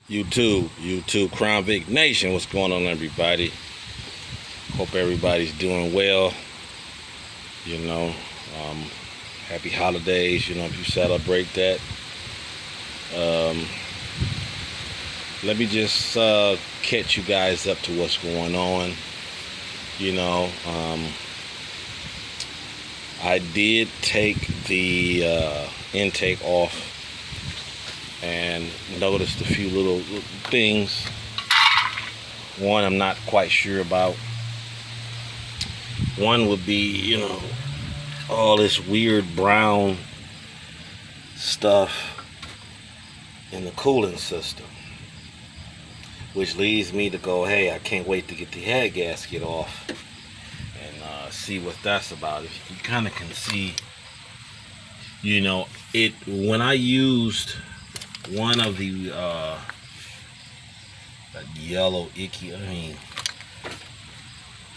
YouTube, Crown Vic Nation. What's going on, everybody? Hope everybody's doing well. You know, um, happy holidays. You know, if you celebrate that. Um, Let me just catch you guys up to what's going on. You know, I did take the intake off and noticed a few little things. One I'm not quite sure about. One would be, you know, all this weird brown stuff in the cooling system, which leads me to go, hey, I can't wait to get the head gasket off and see what that's about. If you kind of can see, you know, it when I used one of the yellow icky,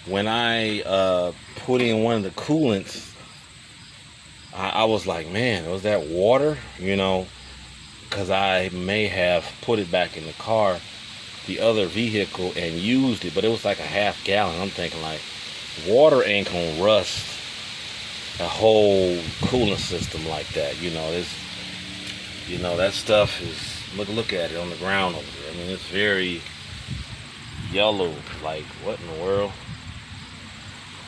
when I put in one of the coolants, I was like, man, was that water? You know, because I may have put it back in the car, the other vehicle, and used it, but it was like a half gallon. I'm thinking, like, water ain't gonna rust a whole cooling system like that. You know, this, you know, that stuff is, look at it on the ground over there. I mean, it's very yellow. Like, what in the world?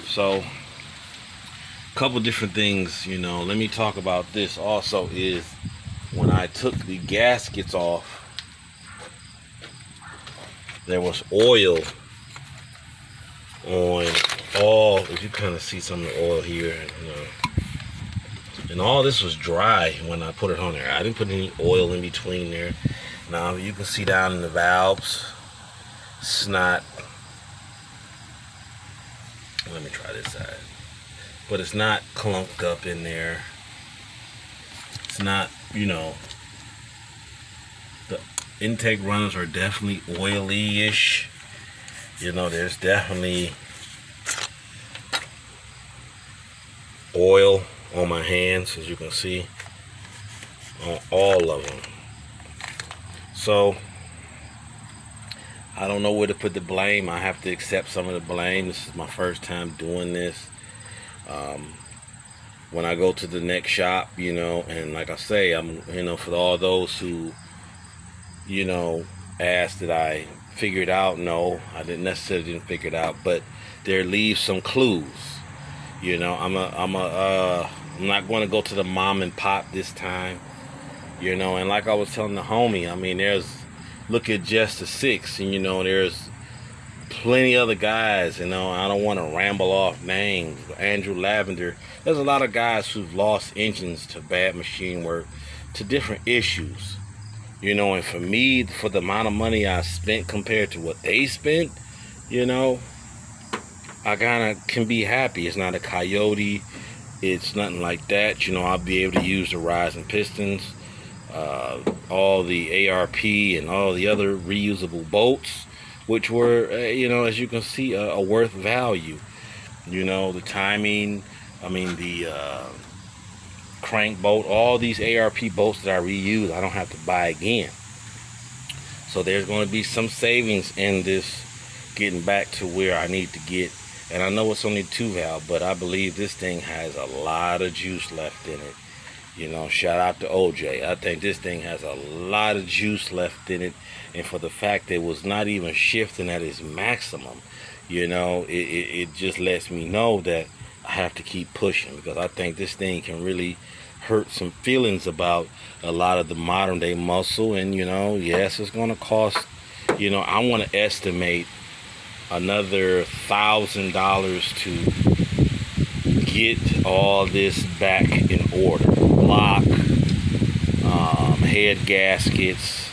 So, a couple different things, you know. Let me talk about this also. Is when I took the gaskets off, there was oil on all, if you kind of see some of the oil here, you know, and all this was dry when I put it on there. I didn't put any oil in between there. Now you can see down in the valves, it's not, let me try this side, but it's not clumped up in there. It's not, you know, the intake runners are definitely oily-ish. You know, there's definitely oil on my hands, as you can see, on all of them. So I don't know where to put the blame. I have to accept some of the blame. This is my first time doing this. When I go to the next shop, you know, and like I say, I'm, you know, for all those who, you know, asked that I figure it out, no, I didn't figure it out, but there leaves some clues. You know, I'm not going to go to the mom and pop this time. You know, and like I was telling the homie, I mean, look at Just the Six, and you know, there's plenty other guys. You know, I don't want to ramble off names. Andrew Lavender. There's a lot of guys who've lost engines to bad machine work, to different issues. You know, and for me, for the amount of money I spent compared to what they spent, you know, I kind of can be happy. It's not a Coyote. It's nothing like that. You know, I'll be able to use the rising pistons, all the ARP and all the other reusable bolts, which were, you know, as you can see, a worth value. You know, the timing, I mean, the crank bolt, all these ARP bolts that I reuse, I don't have to buy again. So there's going to be some savings in this, getting back to where I need to get. And I know it's only 2-valve, but I believe this thing has a lot of juice left in it. You know, shout out to OJ. I think this thing has a lot of juice left in it. And for the fact that it was not even shifting at its maximum, you know, it just lets me know that I have to keep pushing, because I think this thing can really hurt some feelings about a lot of the modern day muscle. And, you know, yes, it's going to cost, you know, I want to estimate another $1,000 to get all this back in order. Block, head gaskets,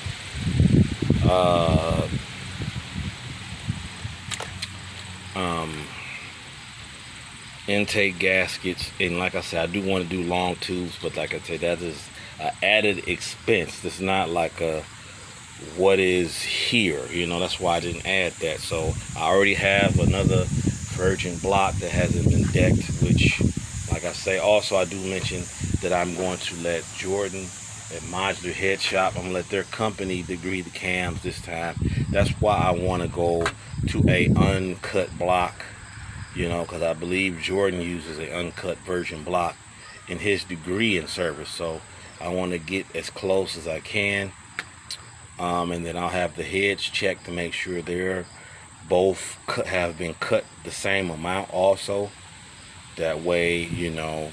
intake gaskets, and like I said, I do want to do long tubes, but like I said, that is an added expense. It's not like what is here, you know. That's why I didn't add that. So I already have another virgin block that hasn't been decked, which, like I say, also I do mention that I'm going to let Jordan at Modular Head Shop. I'm gonna let their company degree the cams this time. That's why I want to go to a uncut block, you know, because I believe Jordan uses a uncut version block in his degree in service. So I want to get as close as I can, and then I'll have the heads checked to make sure they're both have been cut the same amount also. That way, you know,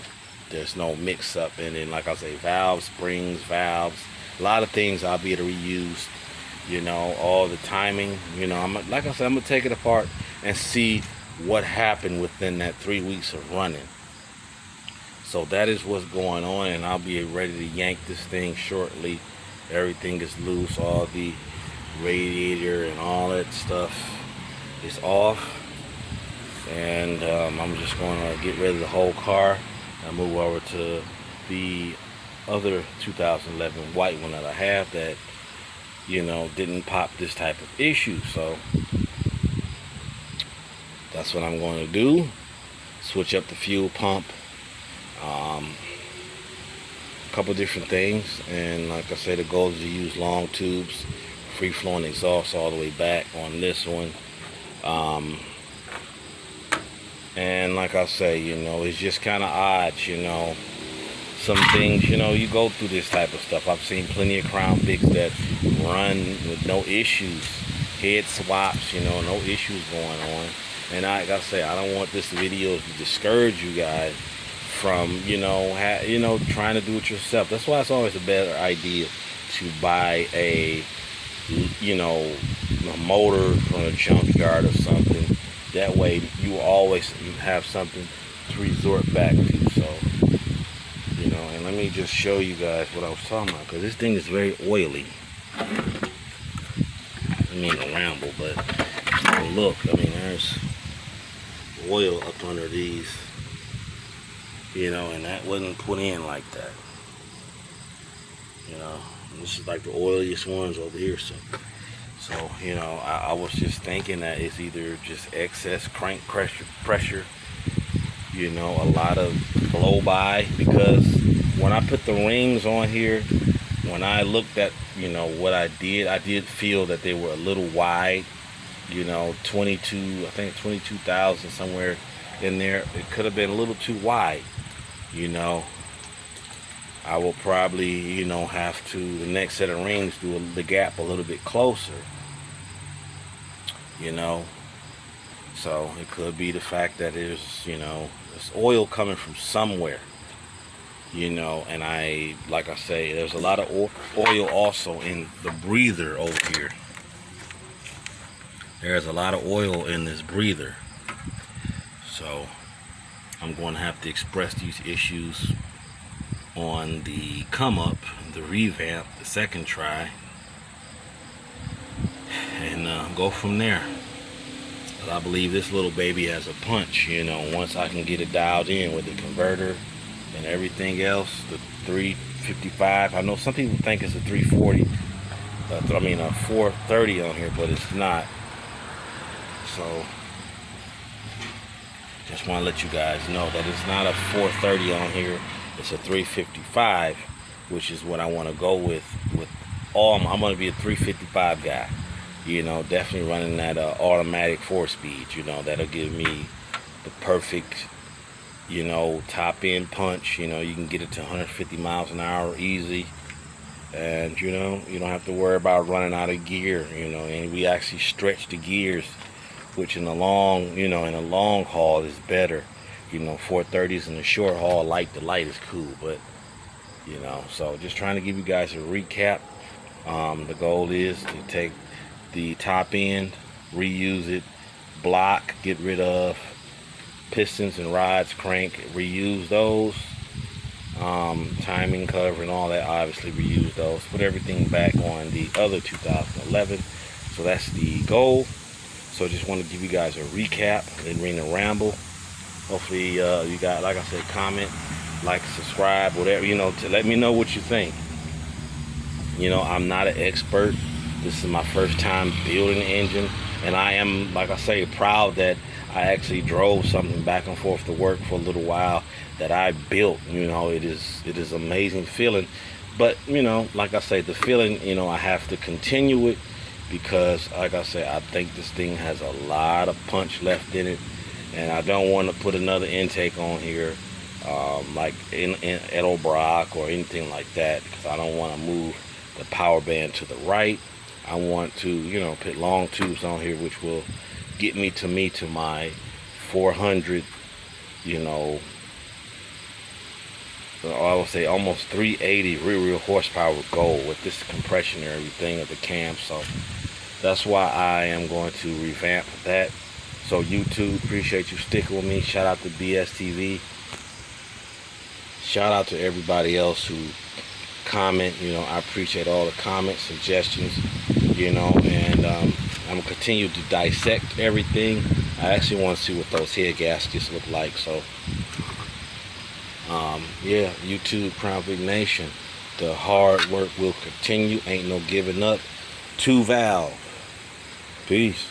there's no mix up. And then, like I say, valves, springs, valves, a lot of things I'll be able to reuse, you know, all the timing, you know. Like I said, I'm gonna take it apart and see what happened within that 3 weeks of running. So that is what's going on, and I'll be ready to yank this thing shortly. Everything is loose, all the radiator and all that stuff is off, and I'm just going to get rid of the whole car and move over to the other 2011 white one that I have that, you know, didn't pop this type of issue. So that's what I'm going to do. Switch up the fuel pump, a couple different things, and like I said, the goal is to use long tubes, free flowing exhaust all the way back on this one. And like I say, you know, it's just kind of odd, you know, some things, you know, you go through this type of stuff. I've seen plenty of Crown Vics that run with no issues, head swaps, you know, no issues going on. And like I say, I don't want this video to discourage you guys from, you know, trying to do it yourself. That's why it's always a better idea to buy a, you know, a motor from a junkyard or something. That way you always have something to resort back to. So, you know, and let me just show you guys what I was talking about, because this thing is very oily. I mean to ramble, but look, I mean, there's oil up under these, you know, and that wasn't put in like that. You know, this is like the oiliest ones over here. So, you know, I was just thinking that it's either just excess crank pressure, you know, a lot of blow by, because when I put the rings on here, when I looked at, you know, what I did feel that they were a little wide, you know, 22, I think 22,000 somewhere in there. It could have been a little too wide, you know. I will probably, you know, have to, the next set of rings, do the gap a little bit closer, you know. So it could be the fact that there's, you know, there's oil coming from somewhere, you know. And like I say, there's a lot of oil also in the breather over here. There's a lot of oil in this breather. So I'm going to have to express these issues on the come up, the revamp, the second try, and go from there. But I believe this little baby has a punch, you know, once I can get it dialed in with the converter and everything else. The 355, I know some people think it's a 340, I mean a 430 on here, but it's not. So just want to let you guys know that it's not a 430 on here. It's a 355, which is what I want to go with all. I'm going to be a 355 guy, you know, definitely running that automatic 4-speed, you know. That'll give me the perfect, you know, top end punch. You know, you can get it to 150 miles an hour easy, and you know, you don't have to worry about running out of gear, you know. And we actually stretch the gears, which in the long, you know, in a long haul is better. You know, 430s in the short haul, light to light is cool, but you know, so just trying to give you guys a recap. The goal is to take the top end, reuse it, block, get rid of pistons and rods, crank, reuse those, timing cover and all that, obviously reuse those, put everything back on the other 2011. So that's the goal. So just want to give you guys a recap and ring a ramble. Hopefully you got, like I said, comment, like, subscribe, whatever, you know, to let me know what you think. You know, I'm not an expert. This is my first time building an engine, and I am, like I say, proud that I actually drove something back and forth to work for a little while that I built. You know, it is amazing feeling But you know, like I say, the feeling, you know, I have to continue it because, like I say, I think this thing has a lot of punch left in it, and I don't want to put another intake on here, like in Edo Brock or anything like that, because I don't want to move the power band to the right. I want to, you know, put long tubes on here, which will get me to my 400, you know, I would say almost 380 real horsepower goal with this compression and everything of the cam. So that's why I am going to revamp that. So YouTube, appreciate you sticking with me. Shout out to BSTV. Shout out to everybody else who comment. You know, I appreciate all the comments, suggestions, you know, and I'm gonna continue to dissect everything. I actually want to see what those head gaskets look like. So yeah, YouTube, Crown Vic Nation, the hard work will continue. Ain't no giving up. 2 Valve. Peace.